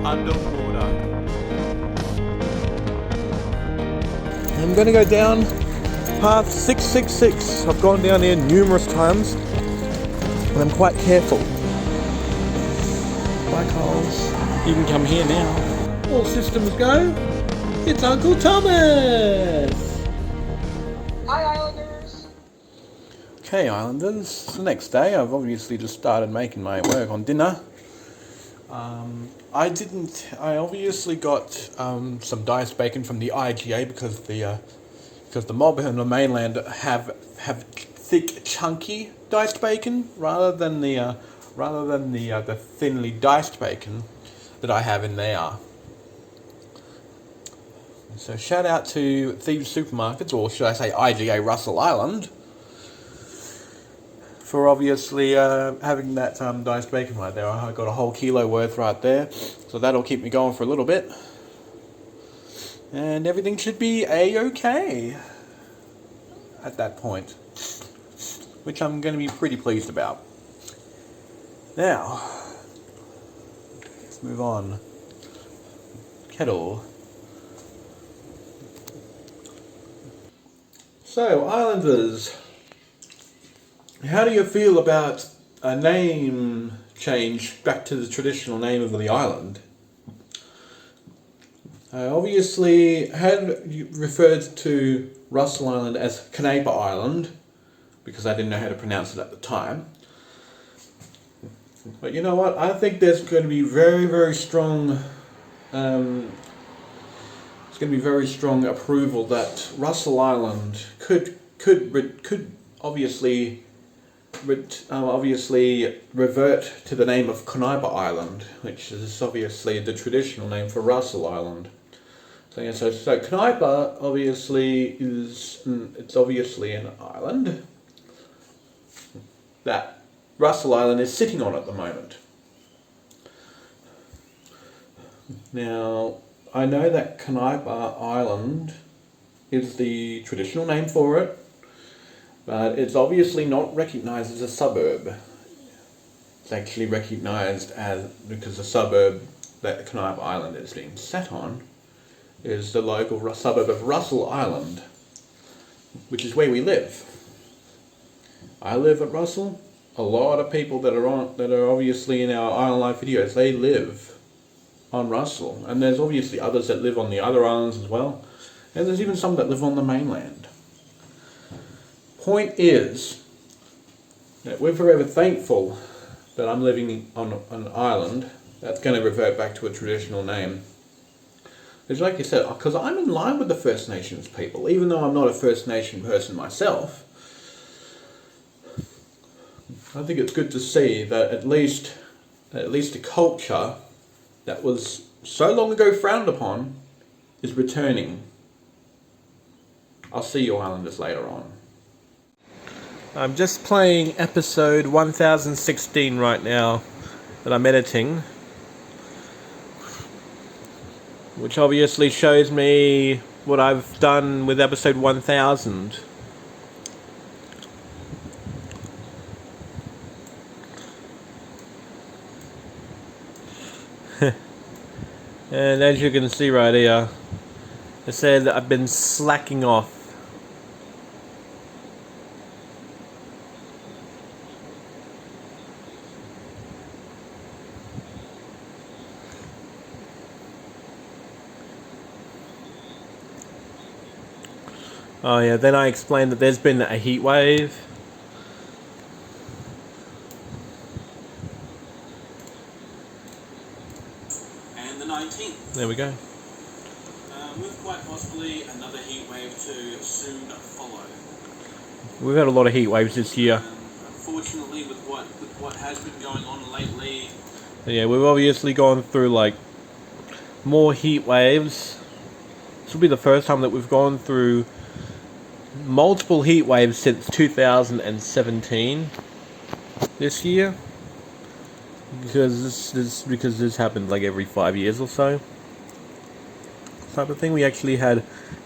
underwater. I'm going to go down path 666. I've gone down here numerous times and I'm quite careful. Black holes. You can come here now. All systems go. It's Uncle Thomas! Hi, Islanders! Okay, Islanders. It's the next day. I've obviously just started making my work on dinner. I obviously got some diced bacon from the IGA because the mob on the mainland have thick, chunky diced bacon rather than the thinly diced bacon that I have in there. So shout out to Thieves Supermarkets, or should I say IGA Russell Island, for obviously having that diced bacon right there. I got a whole kilo worth right there, so that'll keep me going for a little bit. And everything should be A-okay at that point, which I'm going to be pretty pleased about. Now, let's move on. Kettle. So, Islanders, how do you feel about a name change back to the traditional name of the island? I obviously had referred to Russell Island as Canaper Island because I didn't know how to pronounce it at the time. But you know what? I think there's going to be very, very strong. It's going to be very strong approval that Russell Island could obviously revert to the name of Canaper Island, which is obviously the traditional name for Russell Island. So yeah, so Canaper obviously it's obviously an island that Russell Island is sitting on at the moment. Now, I know that Canaper Island is the traditional name for it, but it's obviously not recognised as a suburb. It's actually recognised as, because the suburb that Canaper Island is being set on is the local suburb of Russell Island, which is where we live. I live at Russell. A lot of people that are obviously in our Island Life videos, they live on Russell, and there's obviously others that live on the other islands as well, and there's even some that live on the mainland. Point is that we're forever thankful that I'm living on an island that's going to revert back to a traditional name. It's like you said, because I'm in line with the First Nations people, even though I'm not a First Nation person myself. I think it's good to see that at least a culture that was so long ago frowned upon is returning. I'll see you Islanders later on. I'm just playing episode 1016 right now that I'm editing, which obviously shows me what I've done with episode 1000. And as you can see right here, it said that I've been slacking off. Oh yeah, then I explained that there's been a heat wave. And the 19th. There we go. With quite possibly another heat wave to soon follow. We've had a lot of heat waves this year. Unfortunately, with what has been going on lately. Yeah, we've obviously gone through like more heat waves. This will be the first time that we've gone through multiple heat waves since 2017 this year, because this happened like every 5 years or so type of thing. We actually had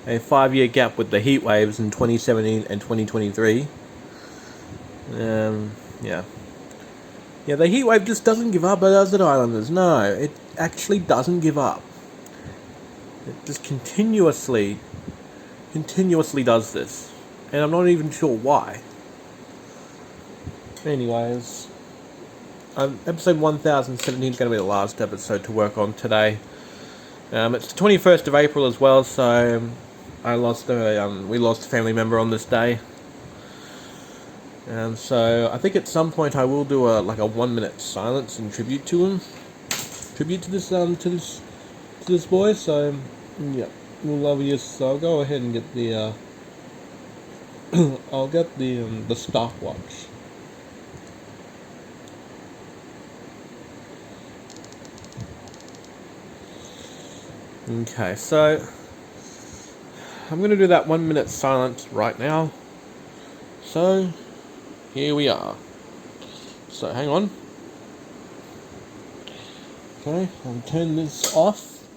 a 5-year gap with the heat waves in 2017 and 2023. Yeah, the heat wave just doesn't give up, does it, Islanders? No, actually doesn't give up. It just continuously does this. And I'm not even sure why. Anyways, episode 1017 is going to be the last episode to work on today. It's the 21st of April as well, so we lost a family member on this day. And so I think at some point I will do a 1 minute silence in tribute to him. Tribute to this boy, so yeah, we'll love you. So I'll go ahead and get the I'll get the stopwatch. Okay, so I'm going to do that 1 minute silence right now. So here we are. So hang on. Okay, I'll turn this off.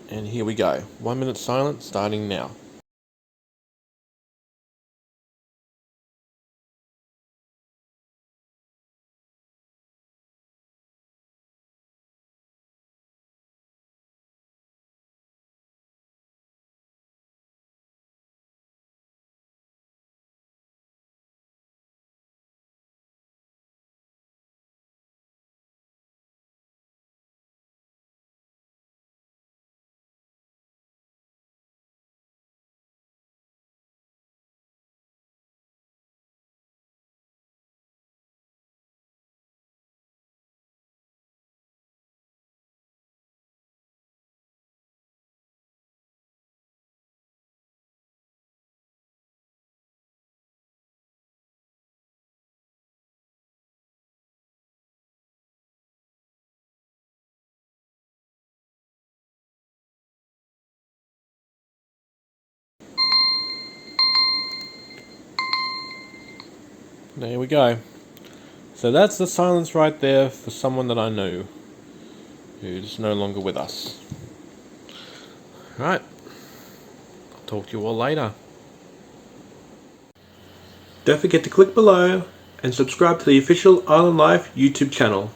And here we go. 1 minute silence starting now. There we go. So that's the silence right there for someone that I knew who's no longer with us. Right. I'll talk to you all later. Don't forget to click below and subscribe to the official Island Life YouTube channel.